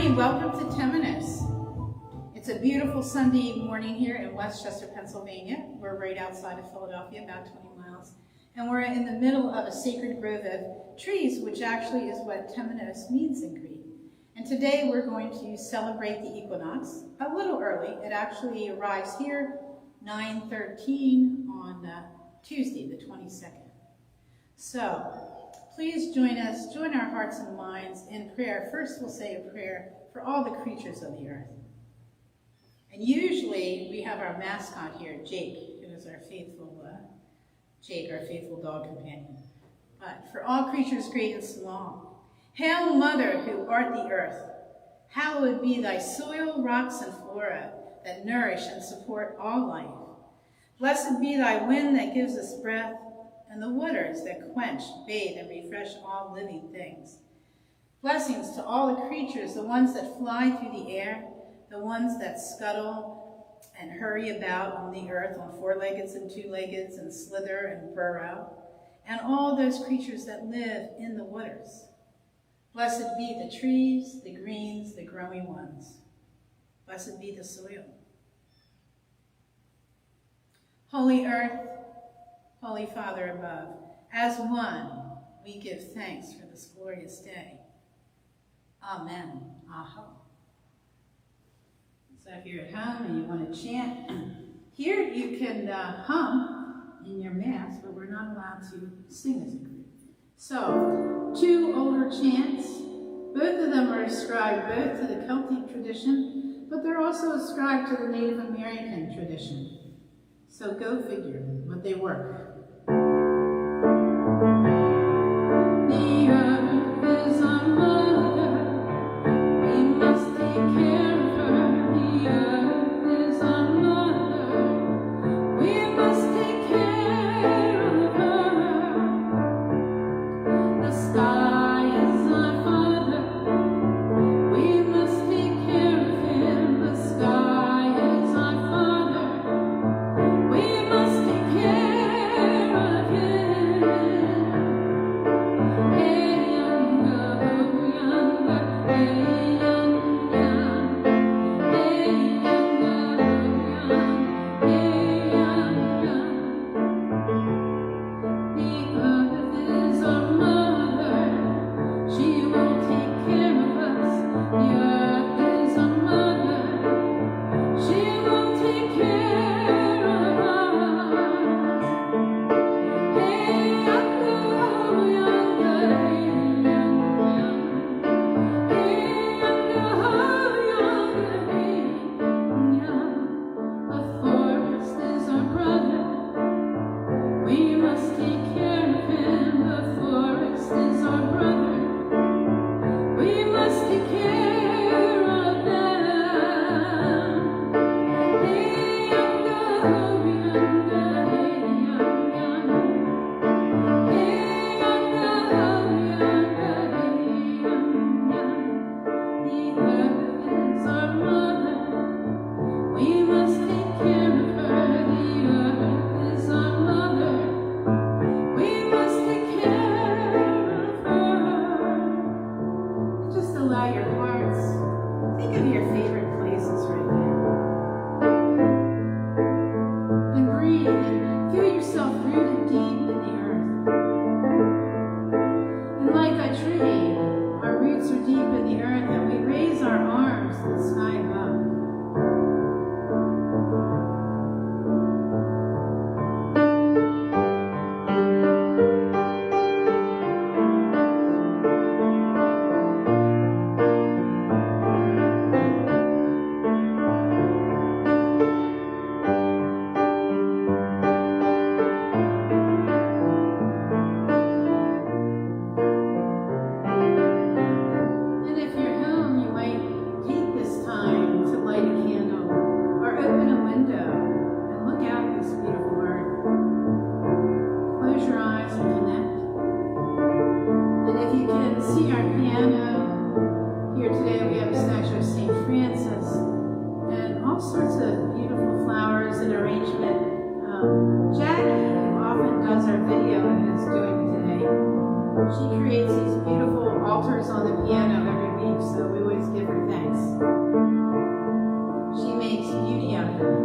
morning, welcome to Pianist. It's a beautiful Sunday morning here in Westchester, Pennsylvania. We're right outside of Philadelphia, about 20 miles. And we're in the middle of a sacred grove of trees, which actually is what Pianist means in Greek. And today we're going to celebrate the equinox a little early. It actually arrives here 9:13 on Tuesday, the 22nd. So please join us, join our hearts and minds in prayer. First we'll say a prayer for all the creatures of the earth. And usually we have our mascot here, Jake, who is our faithful dog companion. But for all creatures great and small, Hail Mother, who art the earth, hallowed be thy soil, rocks, and flora that nourish and support all life. Blessed be thy wind that gives us breath, and the waters that quench, bathe, and refresh all living things. Blessings to all the creatures, the ones that fly through the air, the ones that scuttle and hurry about on the earth on four-leggeds and two-leggeds and slither and burrow, and all those creatures that live in the waters. Blessed be the trees, the greens, the growing ones. Blessed be the soil. Holy earth, Holy Father above, as one, we give thanks for this glorious day. Amen. Aho. So if you're at home and you want to chant, here you can hum in your mass, but we're not allowed to sing as a group. So, two older chants. Both of them are ascribed both to the Celtic tradition, but they're also ascribed to the Native American tradition. So go figure, but they work. The earth is our mother, we must take care of her. The earth is our mother, we must take care of her. The sky is our father, we must take care of him. The sky is our father, we must take care of him. Jackie, who often does our video and is doing it today, She creates these beautiful altars on the piano every week, so we always give her thanks. She makes beauty out of it.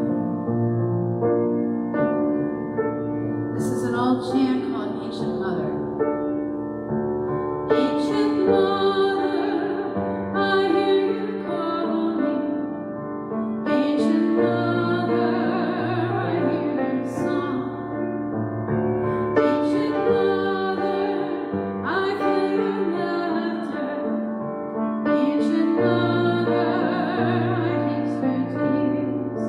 This is an old chant called Ancient Mother. Ancient Mother, I hear you calling. Ancient Mother, I hear your song. Ancient Mother, I feel your laughter. Ancient Mother, I taste your tears.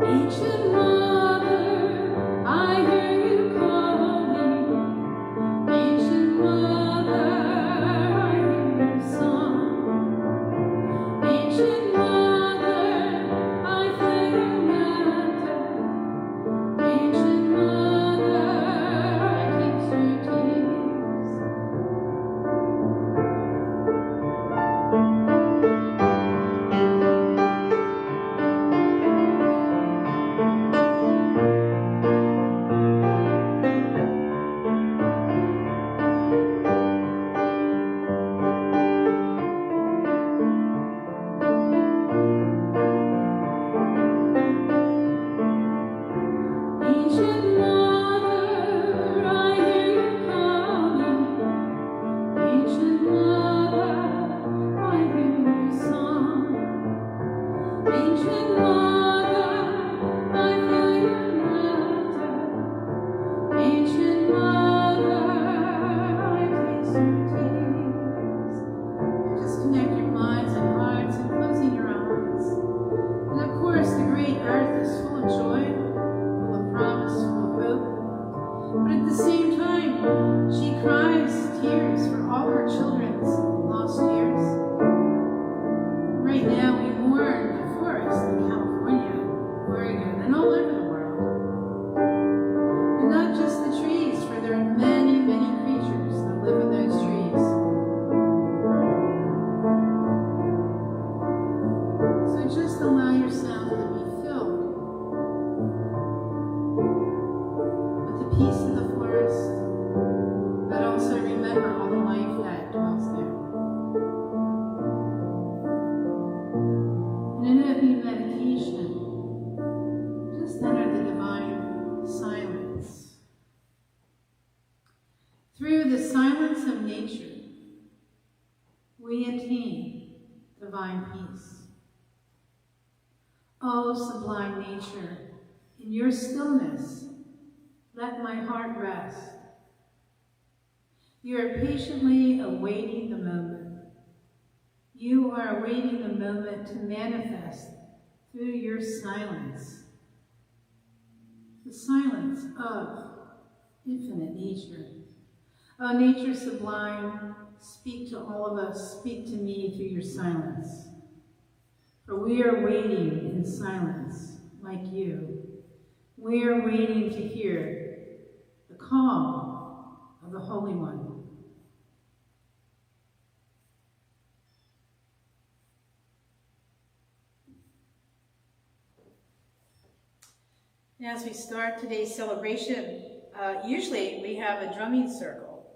Ancient Mother, I hear you calling. Ancient Mother, I hear your song. Ancient Mother, I feel your laughter. Ancient Mother, I taste your tears. Ancient Mother, I hear you calling. Ancient Mother, I hear your song. Ancient Mother, I feel your laughter. Ancient Mother, I taste your tears. Just connect your minds and hearts and closing your eyes. And of course, the great earth is full of joy, full of promise, full of hope. But at the same time, she cries tears for all her children's lost years. Right now, we mourn the forest in California, Oregon, and all over the world. And not just the trees, for there are many, many creatures that live in those trees. So just allow yourself to be filled with the peace of the forest, but also remember all the life that dwells there. And in every meditation, just enter the divine silence. Through the silence of nature, we attain divine peace. O sublime nature, in your stillness, let my heart rest. You are patiently awaiting the moment. You are awaiting the moment to manifest through your silence, the silence of infinite nature. O nature sublime, speak to all of us, speak to me through your silence. For we are waiting in silence like you. We are waiting to hear the call of the Holy One. As we start today's celebration, usually we have a drumming circle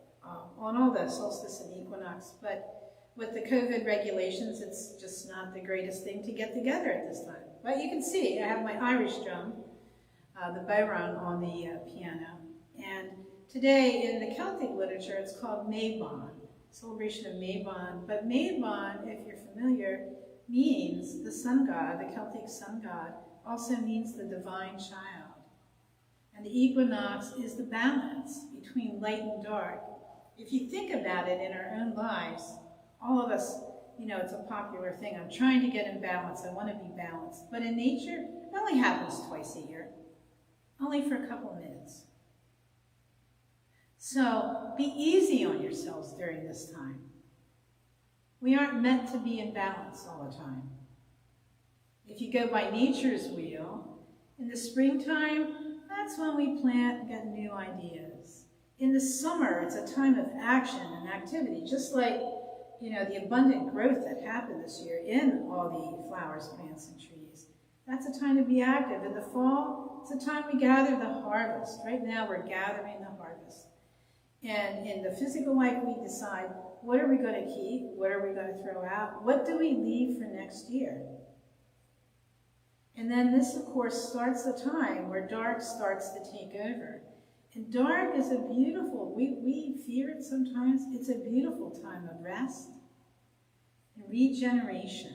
on all the solstice and equinox, but with the COVID regulations, it's just not the greatest thing to get together at this time. But you can see, I have my Irish drum, the bodhrán, on the piano. And today in the Celtic literature, it's called Mabon, celebration of Mabon. But Mabon, if you're familiar, means the sun god, the Celtic sun god, also means the divine child. And the equinox is the balance between light and dark. If you think about it in our own lives, all of us, you know, it's a popular thing. I'm trying to get in balance. I want to be balanced. But in nature, it only happens twice a year, only for a couple of minutes. So be easy on yourselves during this time. We aren't meant to be in balance all the time. If you go by nature's wheel, in the springtime, that's when we plant and get new ideas. In the summer, it's a time of action and activity, just like, you know, the abundant growth that happened this year in all the flowers, plants, and trees. That's a time to be active. In the fall, it's a time we gather the harvest. Right now, we're gathering the harvest. And in the physical life, we decide, what are we going to keep? What are we going to throw out? What do we leave for next year? And then this, of course, starts the time where dark starts to take over. And dark is a beautiful, we fear it sometimes, it's a beautiful time of rest and regeneration.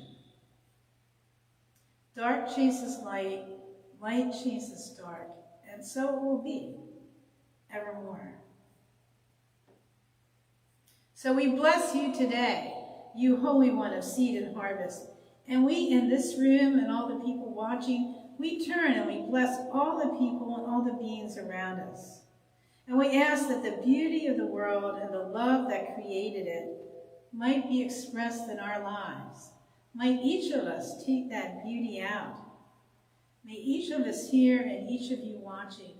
Dark chases light, light chases dark, and so it will be evermore. So we bless you today, you Holy One of seed and harvest. And we in this room and all the people watching, we turn and we bless all the people and all the beings around us. And we ask that the beauty of the world and the love that created it might be expressed in our lives. Might each of us take that beauty out. May each of us here and each of you watching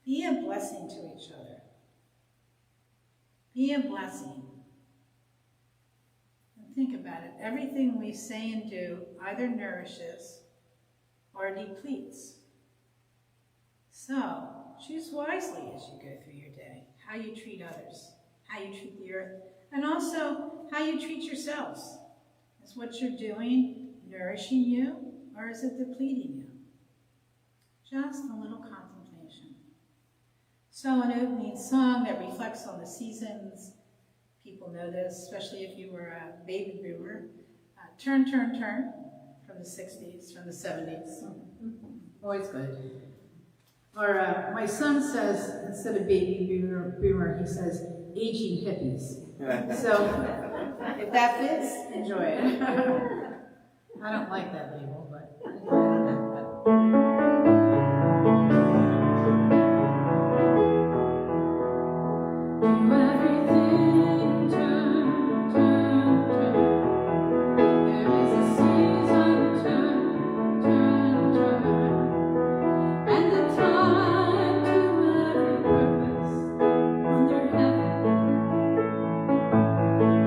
be a blessing to each other. Be a blessing. And think about it. Everything we say and do either nourishes or depletes. So, choose wisely as you go through your day, how you treat others, how you treat the earth, and also how you treat yourselves. Is what you're doing nourishing you, or is it depleting you? Just a little contemplation. So an opening song that reflects on the seasons. People know this, especially if you were a baby boomer. Turn, Turn, Turn, from the 60s, from the 70s. Always good. Or my son says, instead of baby boomer, he says, aging hippies. So if that fits, enjoy it. I don't like that label, but...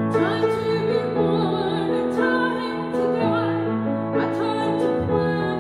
Time to be born, a time to die, a time to plan.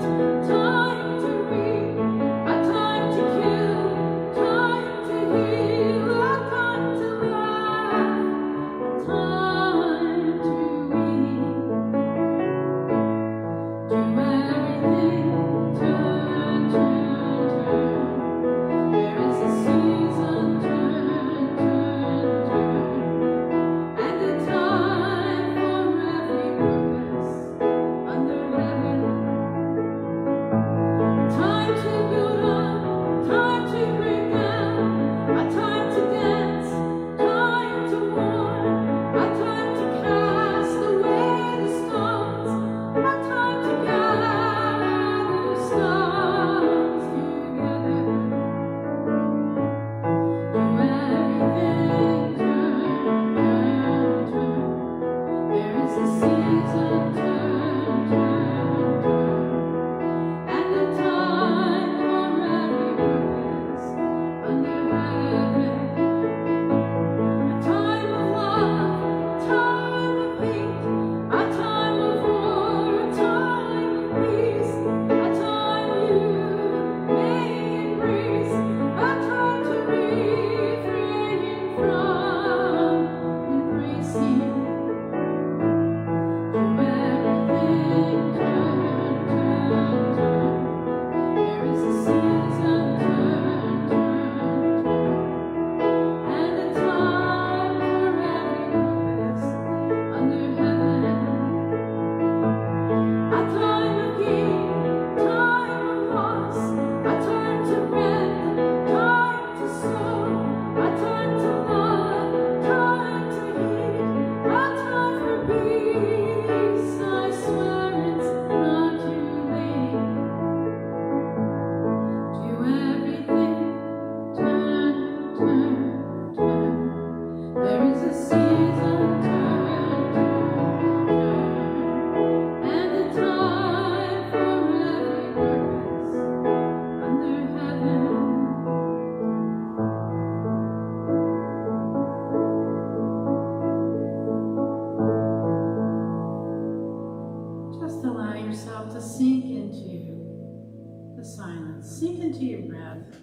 just allow yourself to sink into the silence, sink into your breath.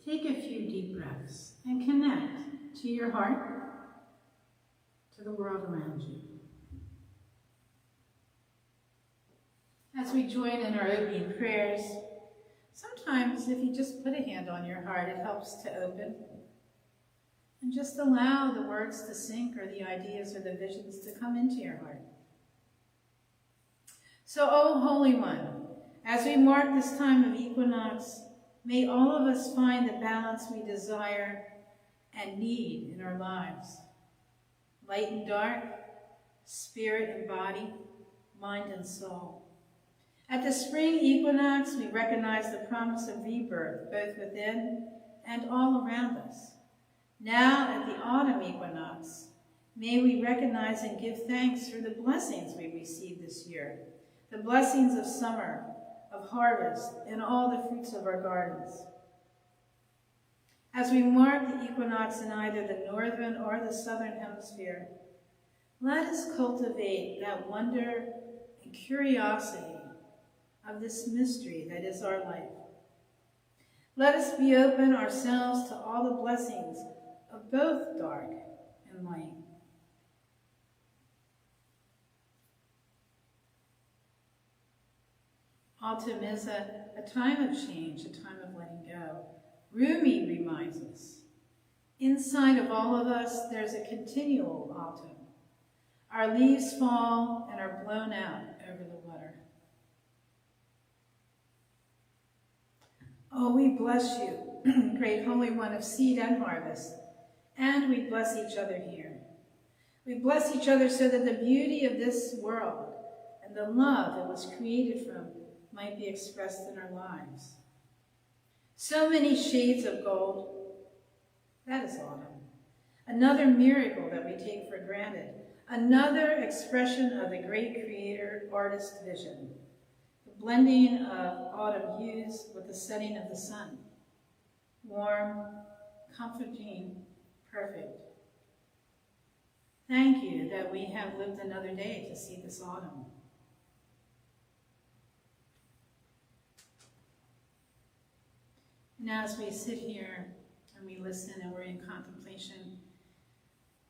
Take a few deep breaths and connect to your heart, to the world around you. As we join in our opening prayers, sometimes if you just put a hand on your heart, it helps to open. And just allow the words to sink, or the ideas or the visions to come into your heart. So, O Holy One, as we mark this time of equinox, may all of us find the balance we desire and need in our lives. Light and dark, spirit and body, mind and soul. At the spring equinox, we recognize the promise of rebirth, both within and all around us. Now, at the autumn equinox, may we recognize and give thanks for the blessings we received this year, the blessings of summer, of harvest, and all the fruits of our gardens. As we mark the equinox in either the northern or the southern hemisphere, let us cultivate that wonder and curiosity of this mystery that is our life. Let us be open ourselves to all the blessings of both dark and light. Autumn is a time of change, a time of letting go. Rumi reminds us, inside of all of us, there's a continual autumn. Our leaves fall and are blown out over the water. Oh, we bless you, great Holy One of seed and harvest, and we bless each other here. We bless each other so that the beauty of this world and the love it was created from might be expressed in our lives. So many shades of gold. That is autumn. Another miracle that we take for granted. Another expression of the great creator artist vision. The blending of autumn hues with the setting of the sun. Warm, comforting, perfect. Thank you that we have lived another day to see this autumn. And as we sit here and we listen and we're in contemplation,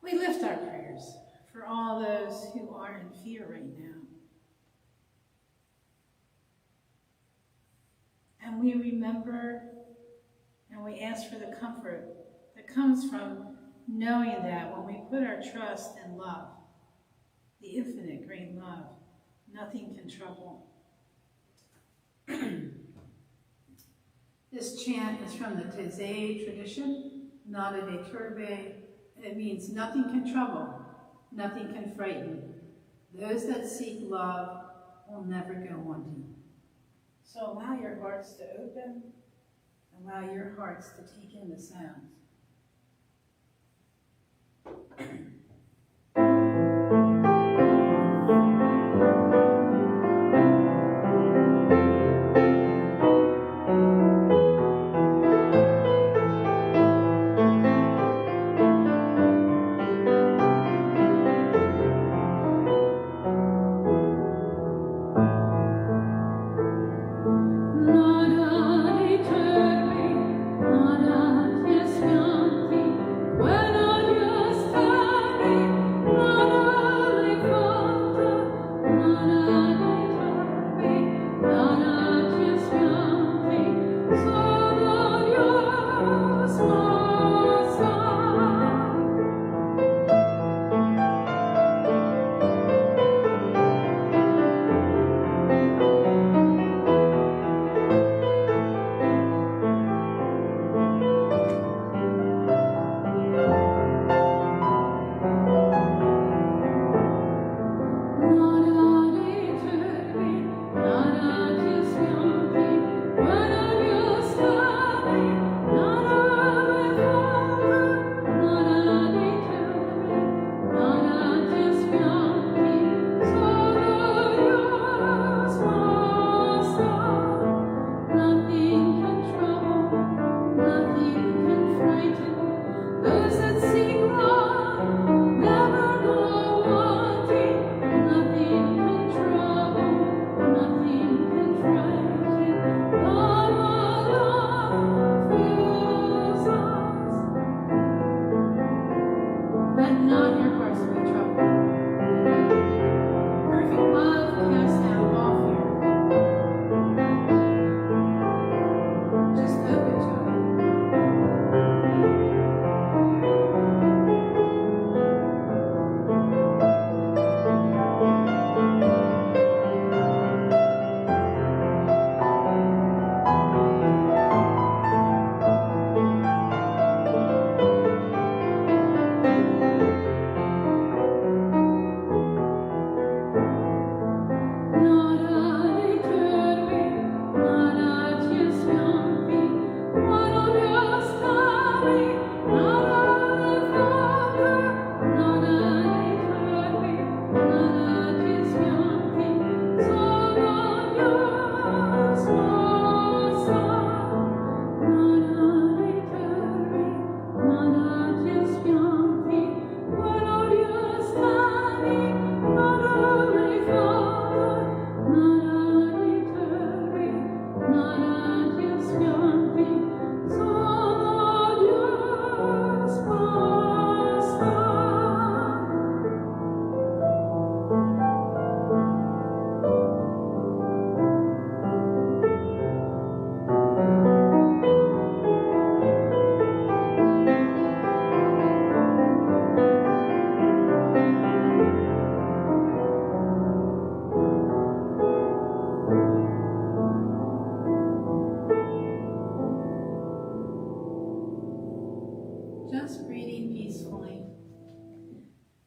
we lift our prayers for all those who are in fear right now. And we remember and we ask for the comfort that comes from knowing that when we put our trust in love, the infinite great love, nothing can trouble. This chant is from the Taizé tradition, Nada de Turbe. It means nothing can trouble, nothing can frighten. Those that seek love will never go wanting. So allow your hearts to open, allow your hearts to take in the sounds. Nada es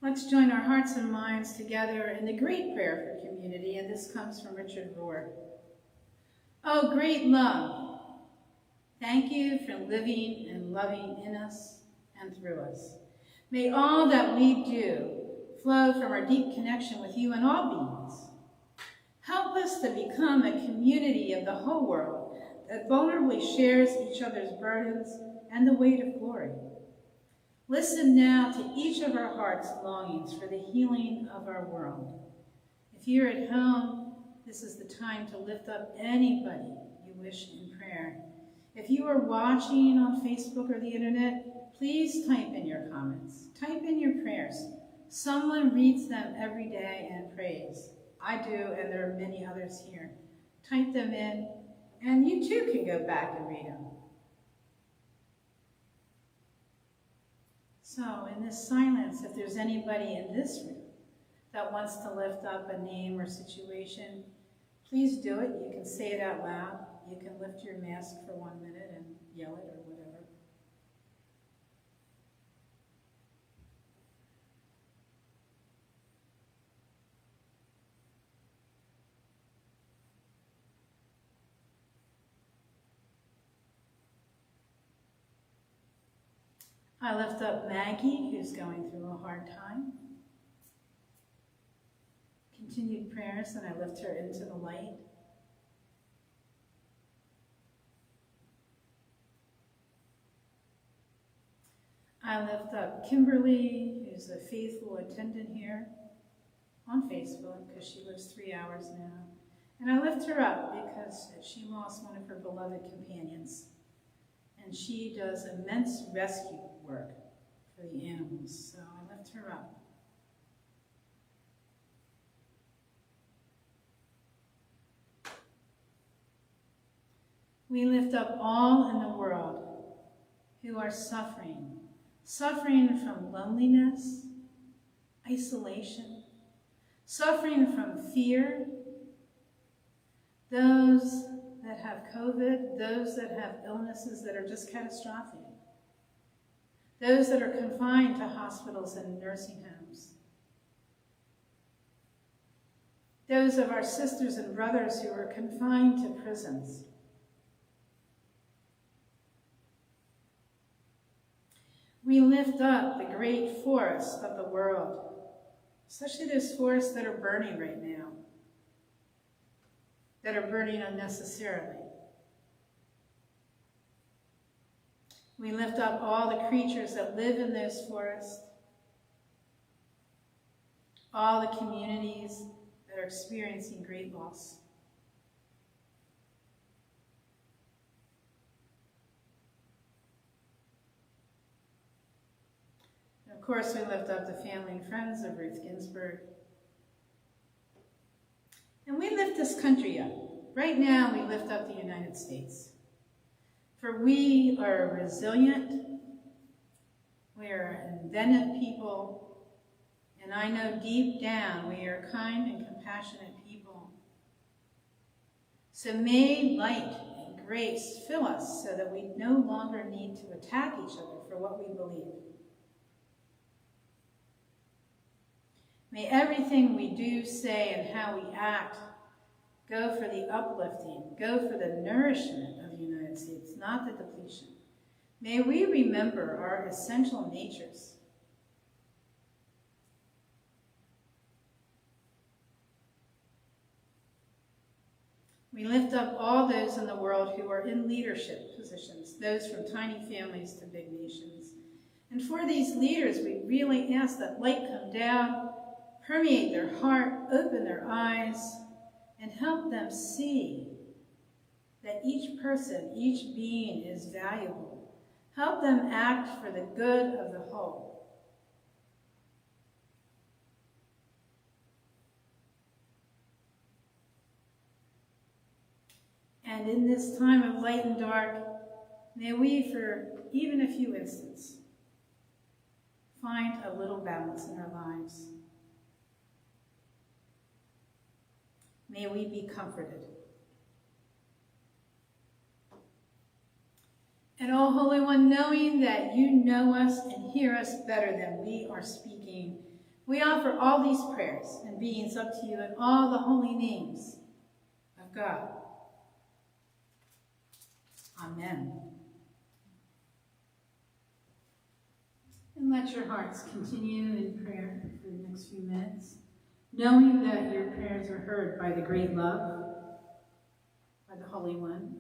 Let's join our hearts and minds together in the great prayer for community, and this comes from Richard Rohr. Oh, great love, thank you for living and loving in us and through us. May all that we do flow from our deep connection with you and all beings. Help us to become a community of the whole world that vulnerably shares each other's burdens and the weight of glory. Listen now to each of our hearts' longings for the healing of our world. If you're at home, this is the time to lift up anybody you wish in prayer. If you are watching on Facebook or the internet, please type in your comments. Type in your prayers. Someone reads them every day and prays. I do, and there are many others here. Type them in, and you too can go back and read them. So in this silence, if there's anybody in this room that wants to lift up a name or situation, please do it. You can say it out loud. You can lift your mask for 1 minute and yell it or whatever. I lift up Maggie, who's going through a hard time. Continued prayers, and I lift her into the light. I lift up Kimberly, who's a faithful attendant here on Facebook, because she lives 3 hours now. And I lift her up because she lost one of her beloved companions. And she does immense rescue work for the animals, so I lift her up. We lift up all in the world who are suffering from loneliness, isolation, suffering from fear, those that have COVID, those that have illnesses that are just catastrophic, those that are confined to hospitals and nursing homes, those of our sisters and brothers who are confined to prisons. We lift up the great forests of the world, especially those forests that are burning right now, that are burning unnecessarily. We lift up all the creatures that live in those forests, all the communities that are experiencing great loss. And of course, we lift up the family and friends of Ruth Ginsburg. And we lift this country up. Right now, we lift up the United States. For we are resilient, we are an inventive people, and I know deep down we are kind and compassionate people. So may light and grace fill us so that we no longer need to attack each other for what we believe. May everything we do, say, and how we act go for the uplifting, go for the nourishment of the United States, not the depletion. May we remember our essential natures. We lift up all those in the world who are in leadership positions, those from tiny families to big nations. And for these leaders, we really ask that light come down, permeate their heart, open their eyes, and help them see that each person, each being is valuable. Help them act for the good of the whole. And in this time of light and dark, may we, for even a few instants, find a little balance in our lives. May we be comforted. And O Holy One, knowing that you know us and hear us better than we are speaking, We offer all these prayers and beings up to you in all the holy names of God. Amen. And let your hearts continue in prayer for the next few minutes, knowing that your prayers are heard by the great love, by the Holy One.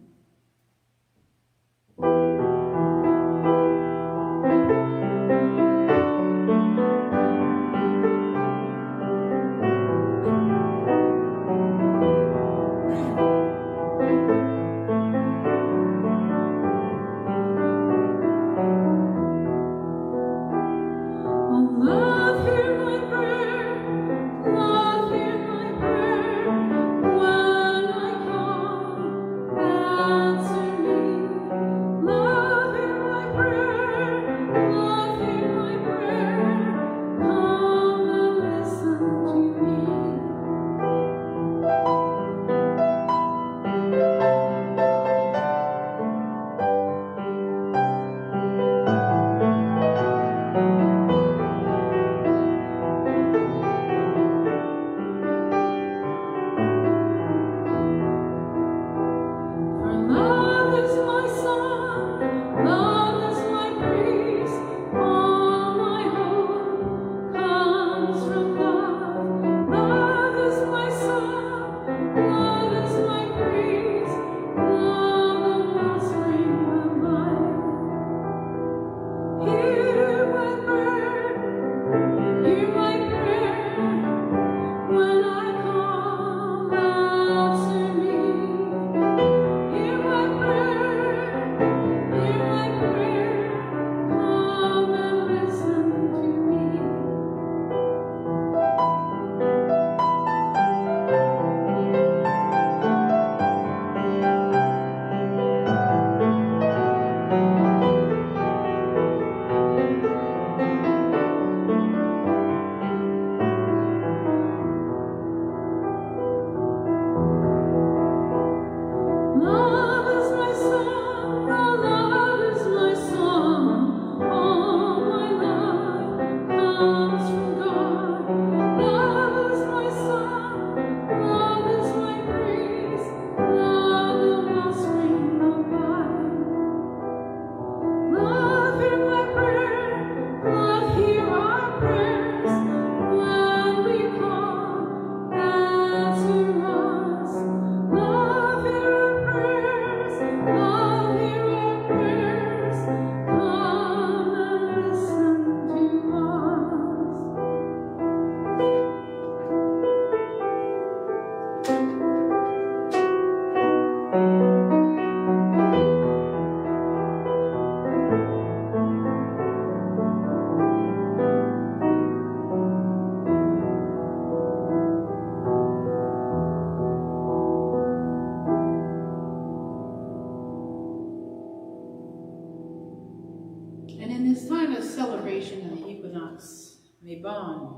Mabon.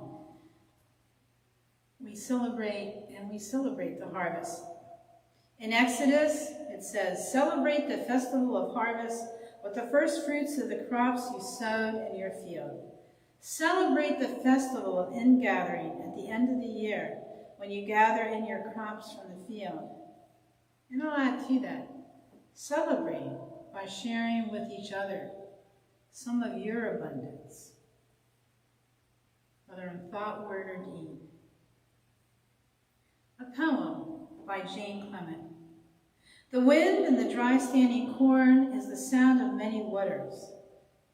We celebrate the harvest. In Exodus, it says, "Celebrate the festival of harvest with the first fruits of the crops you sowed in your field. Celebrate the festival of ingathering at the end of the year when you gather in your crops from the field." And I'll add to that, celebrate by sharing with each other some of your abundance, whether in thought, word, or deed. A poem by Jane Clement. The wind in the dry standing corn is the sound of many waters.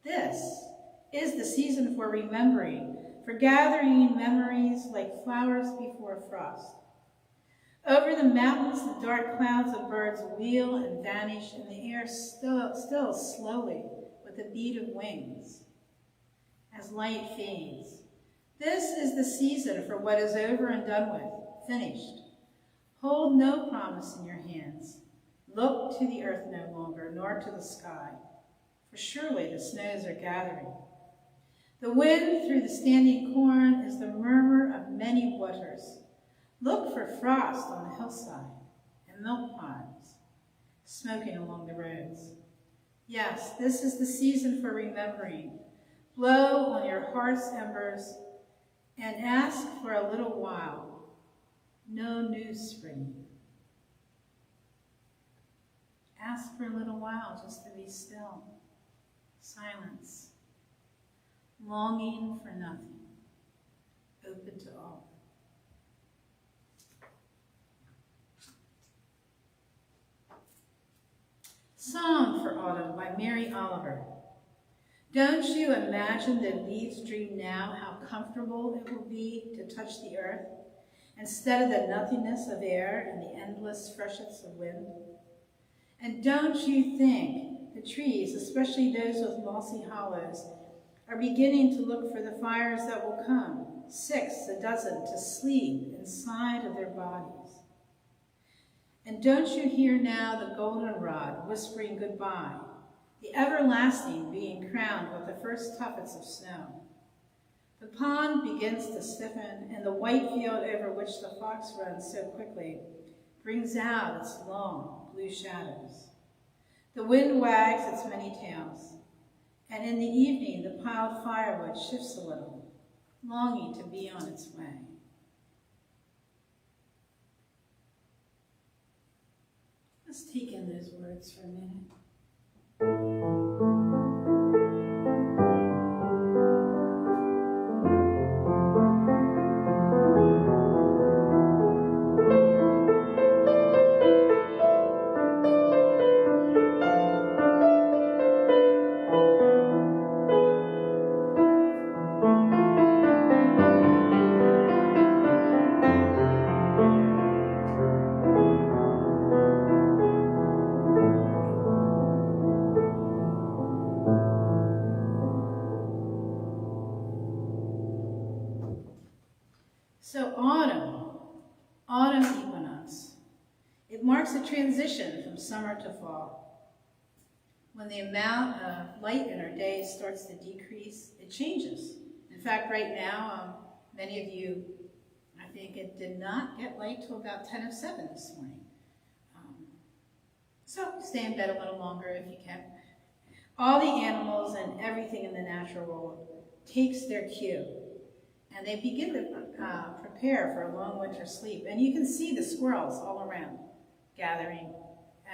This is the season for remembering, for gathering memories like flowers before frost. Over the mountains, the dark clouds of birds wheel and vanish, and the air still slowly with the beat of wings as light fades. This is the season for what is over and done with, finished. Hold no promise in your hands. Look to the earth no longer, nor to the sky, for surely the snows are gathering. The wind through the standing corn is the murmur of many waters. Look for frost on the hillside and milk ponds smoking along the roads. Yes, this is the season for remembering. Blow on your heart's embers and ask for a little while, no news springing. Ask for a little while just to be still, silence, longing for nothing, open to all. Song for Autumn by Mary Oliver. Don't you imagine the leaves dream now how comfortable it will be to touch the earth, instead of the nothingness of air and the endless freshets of wind? And don't you think the trees, especially those with mossy hollows, are beginning to look for the fires that will come, 6 a dozen, to sleep inside of their bodies? And don't you hear now the goldenrod whispering goodbye, the everlasting being crowned with the first tuffets of snow? The pond begins to stiffen, and the white field over which the fox runs so quickly brings out its long blue shadows. The wind wags its many tails, and in the evening the piled firewood shifts a little, longing to be on its way. Let's take in those words for a minute. So autumn equinox. It marks a transition from summer to fall. When the amount of light in our day starts to decrease, it changes. In fact, right now, many of you, I think it did not get light till about 10 of 7 this morning. So stay in bed a little longer if you can. All the animals and everything in the natural world takes their cue, and they begin to prepare for a long winter sleep. And you can see the squirrels all around gathering.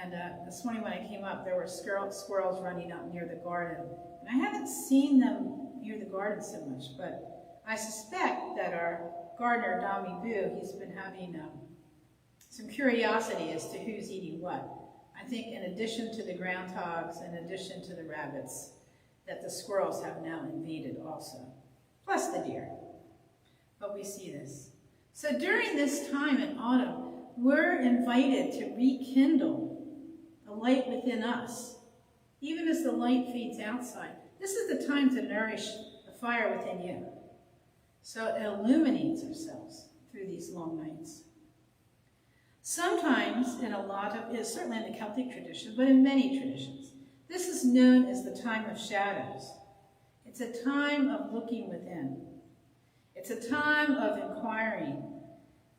And this morning when I came up, there were squirrels running up near the garden. And I haven't seen them near the garden so much, but I suspect that our gardener, Dami Boo, he's been having some curiosity as to who's eating what. I think in addition to the groundhogs, in addition to the rabbits, that the squirrels have now invaded also, plus the deer. But we see this. So during this time in autumn, we're invited to rekindle the light within us, even as the light fades outside. This is the time to nourish the fire within you. So it illuminates ourselves through these long nights. Sometimes in a lot of, certainly in the Celtic tradition, but in many traditions, this is known as the time of shadows. It's a time of looking within. It's a time of inquiring.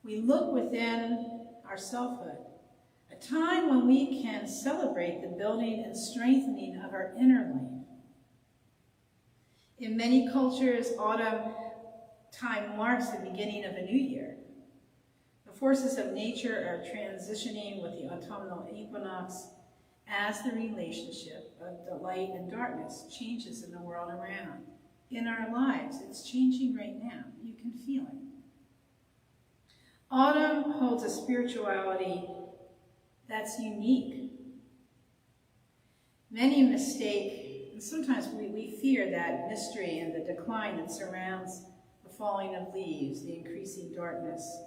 We look within our selfhood, a time when we can celebrate the building and strengthening of our inner life. In many cultures, autumn time marks the beginning of a new year. The forces of nature are transitioning with the autumnal equinox as the relationship of the light and darkness changes in the world around. In our lives, it's changing right now. You can feel it. Autumn holds a spirituality that's unique. Many mistake, and sometimes we fear that mystery and the decline that surrounds the falling of leaves, the increasing darkness.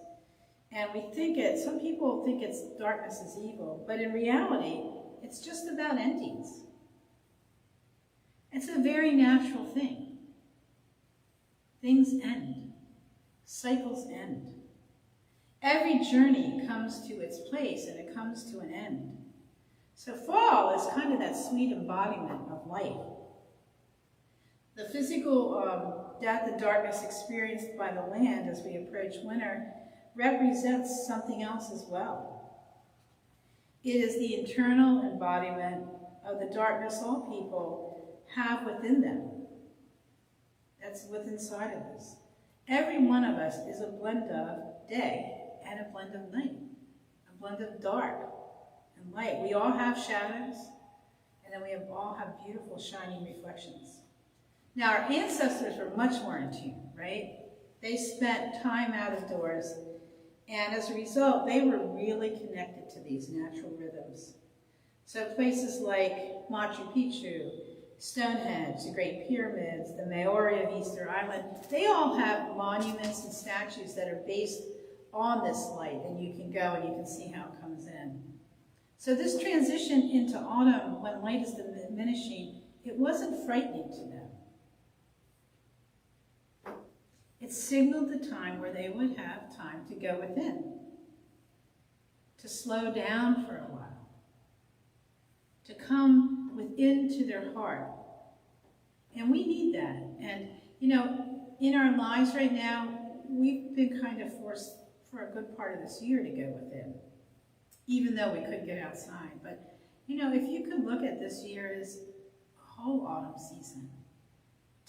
And some people think darkness is evil, but in reality, it's just about endings. It's a very natural thing. Things end. Cycles end. Every journey comes to its place and it comes to an end. So fall is kind of that sweet embodiment of life. The physical death and darkness experienced by the land as we approach winter represents something else as well. It is the internal embodiment of the darkness all people have within them. That's within inside of us. Every one of us is a blend of day and a blend of night, a blend of dark and light. We all have shadows, and then we all have beautiful shining reflections. Now, our ancestors were much more in tune, right? They spent time out of doors, and as a result, they were really connected to these natural rhythms. So places like Machu Picchu, Stonehenge, the Great Pyramids, the Maori of Easter Island, they all have monuments and statues that are based on this light, and you can go and you can see how it comes in. So this transition into autumn, when light is diminishing, it wasn't frightening to them. It signaled the time where they would have time to go within, to slow down for a while, to come within to their heart. And we need that. And, you know, in our lives right now, we've been kind of forced for a good part of this year to go within, even though we could get outside. But, you know, if you could look at this year as a whole autumn season,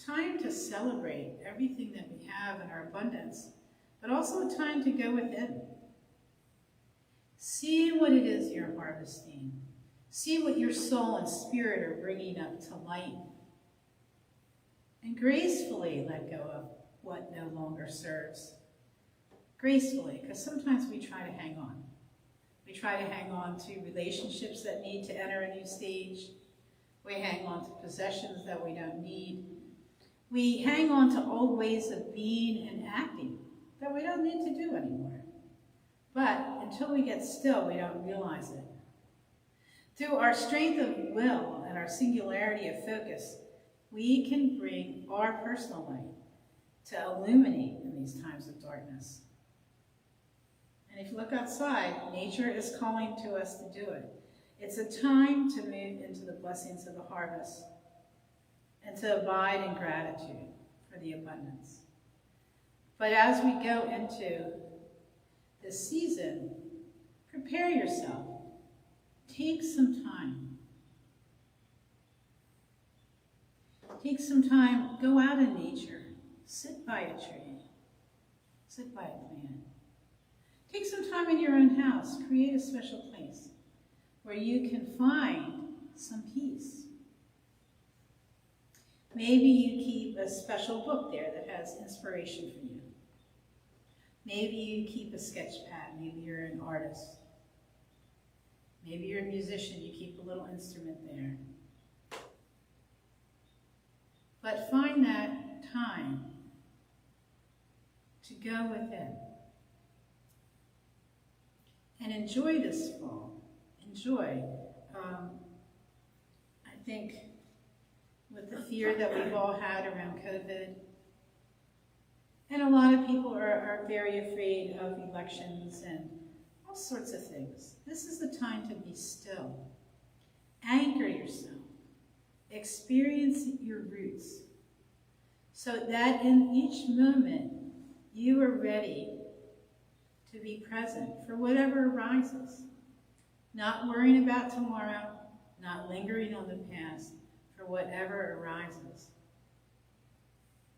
time to celebrate everything that we have in our abundance, but also a time to go within. See what it is you're harvesting. See what your soul and spirit are bringing up to light. And gracefully let go of what no longer serves. Gracefully, because sometimes we try to hang on. We try to hang on to relationships that need to enter a new stage. We hang on to possessions that we don't need. We hang on to old ways of being and acting that we don't need to do anymore. But until we get still, we don't realize it. Through our strength of will and our singularity of focus, we can bring our personal light to illuminate in these times of darkness. And if you look outside, nature is calling to us to do it. It's a time to move into the blessings of the harvest and to abide in gratitude for the abundance. But as we go into this season, prepare yourself. Take some time. Take some time, go out in nature. Sit by a tree. Sit by a plant. Take some time in your own house. Create a special place where you can find some peace. Maybe you keep a special book there that has inspiration for you. Maybe you keep a sketch pad. Maybe you're an artist. Maybe you're a musician, you keep a little instrument there. But find that time to go within. And enjoy this fall. Enjoy. I think with the fear that we've all had around COVID, and a lot of people are very afraid of elections and all sorts of things. This is the time to be still. Anchor yourself. Experience your roots so that in each moment you are ready to be present for whatever arises. Not worrying about tomorrow, not lingering on the past for whatever arises.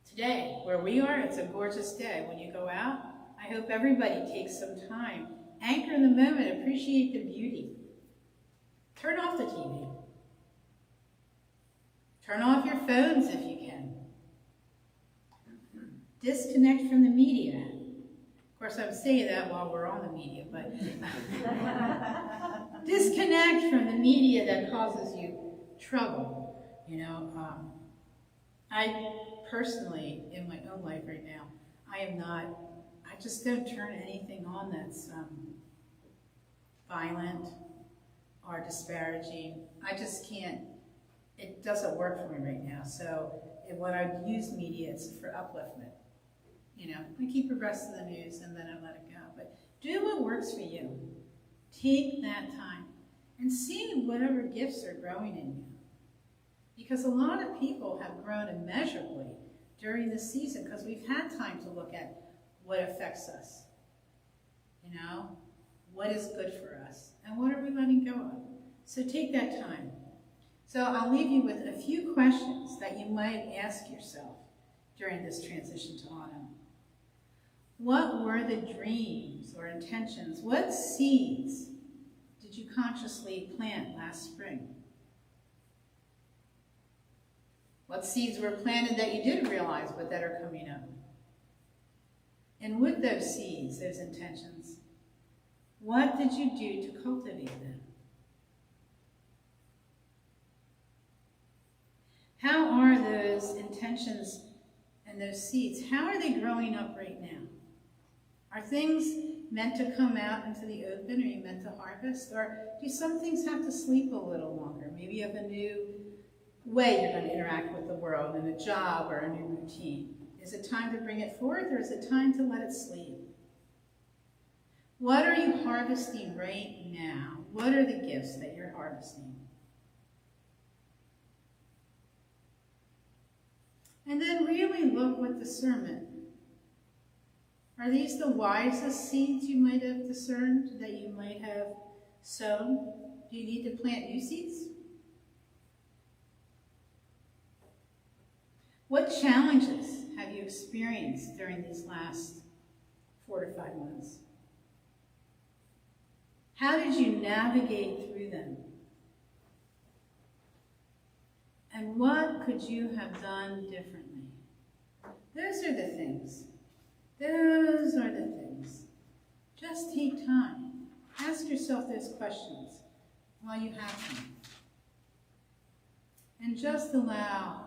Today, where we are, it's a gorgeous day. When you go out, I hope everybody takes some time. Anchor in the moment, appreciate the beauty. Turn off the TV. Turn off your phones if you can. Disconnect from the media. Of course, I'm saying that while we're on the media, but disconnect from the media that causes you trouble. You know, I personally, in my own life right now, I just don't turn anything on that's violent or disparaging. I just can't, it doesn't work for me right now. So when I use media, it's for upliftment. You know, I keep abreast of the news and then I let it go. But do what works for you. Take that time and see whatever gifts are growing in you. Because a lot of people have grown immeasurably during this season because we've had time to look at what affects us. You know, what is good for us and what are we letting go of. So take that time. So I'll leave you with a few questions that you might ask yourself during this transition to autumn. What were the dreams or intentions? What seeds did you consciously plant last spring? What seeds were planted that you didn't realize but that are coming up? And with those seeds, those intentions, what did you do to cultivate them? How are those intentions and those seeds, how are they growing up right now? Are things meant to come out into the open? Are you meant to harvest? Or do some things have to sleep a little longer? Maybe you have a new way you're going to interact with the world in a job or a new routine. Is it time to bring it forth, or is it time to let it sleep? What are you harvesting right now? What are the gifts that you're harvesting? And then really look with discernment. Are these the wisest seeds you might have discerned, that you might have sown? Do you need to plant new seeds? What challenges have you experienced during these last 4 to 5 months? How did you navigate through them? And what could you have done differently? Those are the things. Those are the things. Just take time. Ask yourself those questions while you have them. And just allow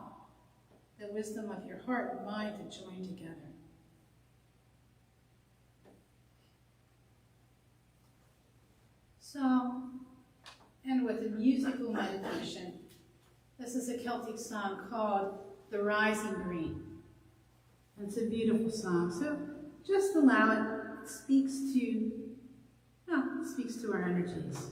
the wisdom of your heart and mind to join together. So, and with a musical meditation, this is a Celtic song called The Rising Green. And it's a beautiful song. So just allow it. It speaks to our energies.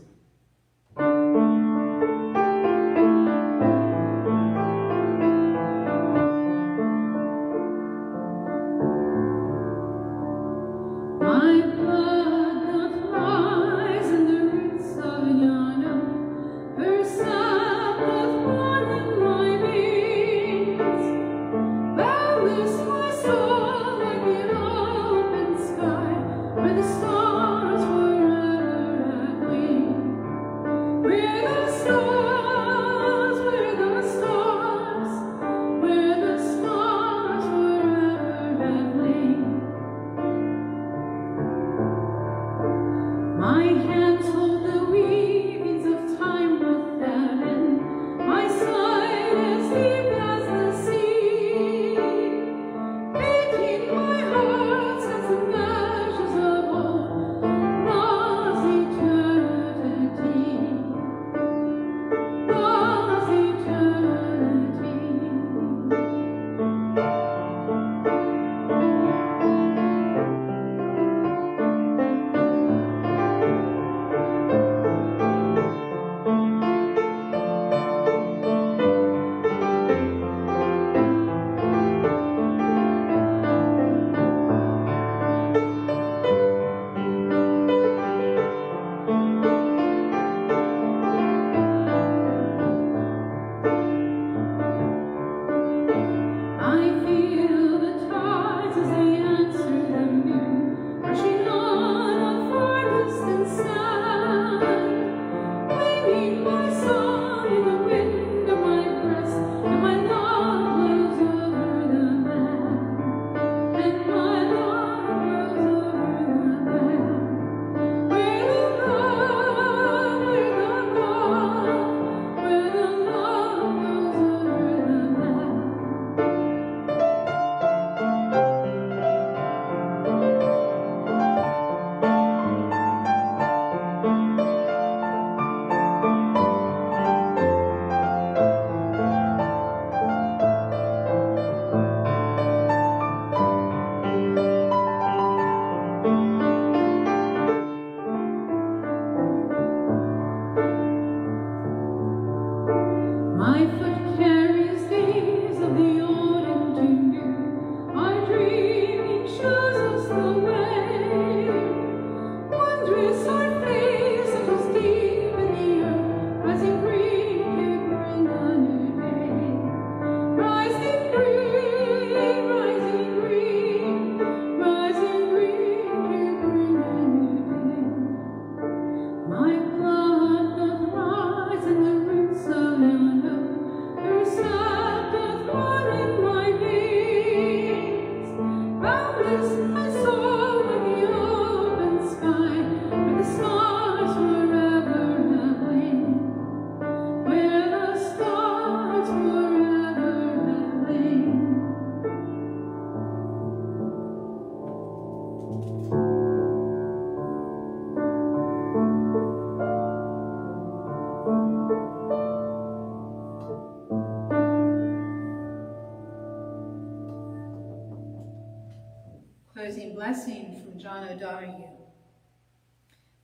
blessing from John O'Donoghue.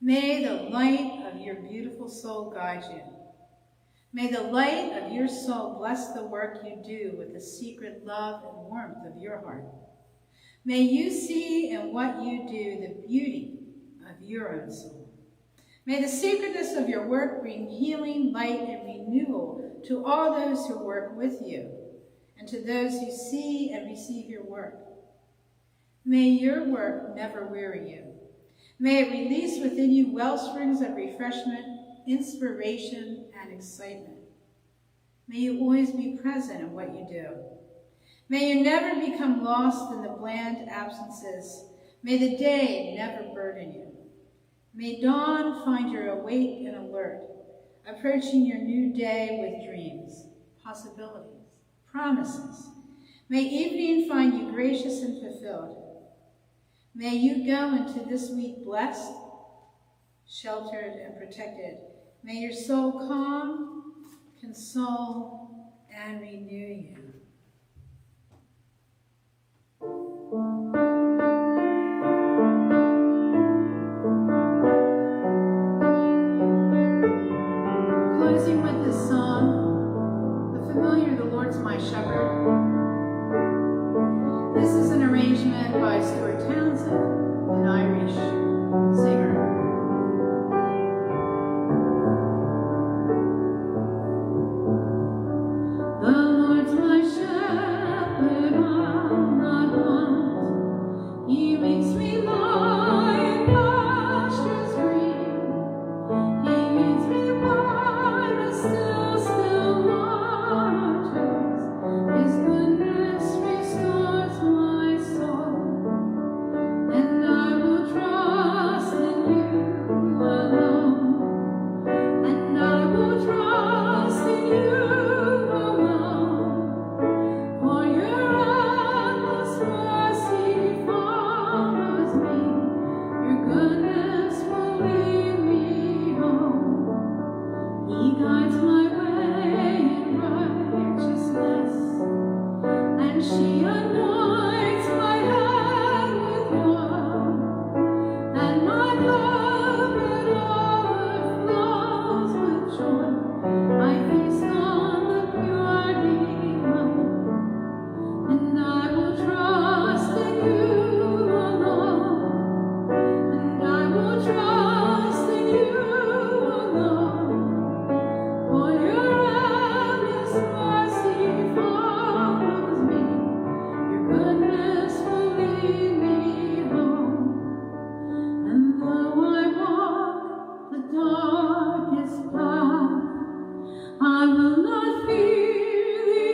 May the light of your beautiful soul guide you. May the light of your soul bless the work you do with the secret love and warmth of your heart. May you see in what you do the beauty of your own soul. May the sacredness of your work bring healing, light, and renewal to all those who work with you and to those who see and receive your work. May your work never weary you. May it release within you well springs of refreshment, inspiration, and excitement. May you always be present in what you do. May you never become lost in the bland absences. May the day never burden you. May dawn find you awake and alert, approaching your new day with dreams, possibilities, promises. May evening find you gracious and fulfilled. May you go into this week blessed, sheltered, and protected. May your soul calm, console, and renew you. Closing with this song, the familiar "The Lord's My Shepherd." This is an arrangement by Stuart Townsend, an Irish singer. The Lord's my shepherd, I'll not want. He makes me lie in pastures green. He leads me by the still, still waters. His goodness restores my soul, and I will trust in you alone, and I will trust in you alone, for your endless mercy follows me, your goodness will lead me home. He guides my way in righteousness, and she anoints my head with oil, and my cup it overflows with joy. I feast on the pure divine, and I will trust in you alone, and I will trust in you alone, for your endless mercy follows me, your goodness will lead me home. And though I walk the darkest path, I will not fear the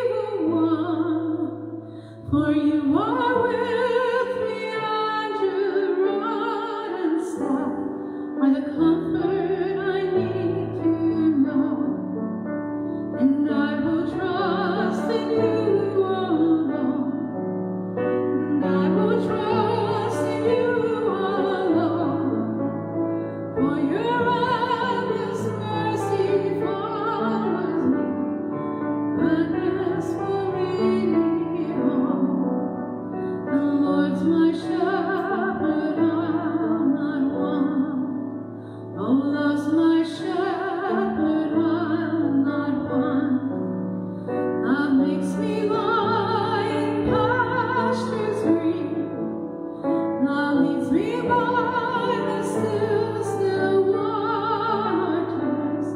evil one, for you are with me, and your rod and staff are the comfort I need to know. And I will trust in you alone, and I will trust in you alone, for your endless mercy follows me, goodness will lead me home. The Lord's my shepherd, I'll not want. Oh, love's my shepherd, I'll not want. Love makes me lie in pastures green. Love leads me by the still, still waters.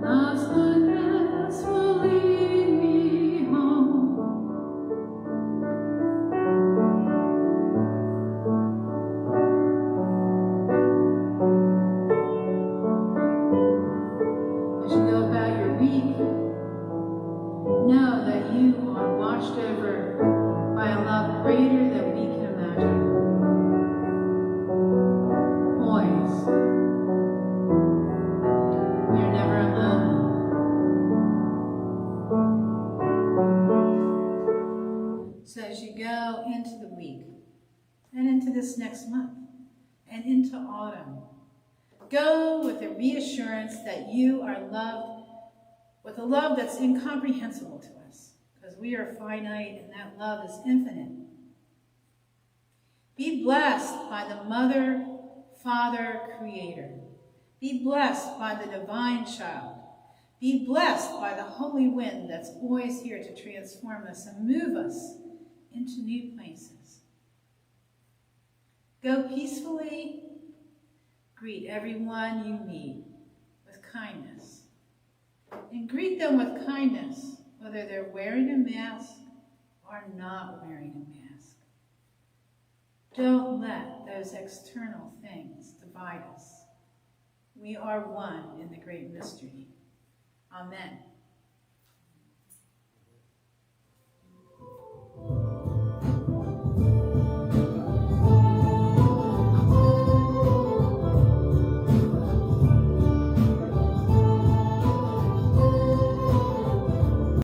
Love's goodness will lead me home. As you go about your week, know that you are washed over by a love greater than we can imagine. Always. You're never alone. So as you go into the week, and into this next month, and into autumn, go with the reassurance that you are loved with a love that's incomprehensible to us, because we are finite and that love is infinite. Be blessed by the Mother, Father, Creator. Be blessed by the divine child. Be blessed by the holy wind that's always here to transform us and move us into new places. Go peacefully. Greet everyone you meet with kindness. And greet them with kindness, whether they're wearing a mask or not wearing a mask. Don't let those external things divide us. We are one in the great mystery. Amen.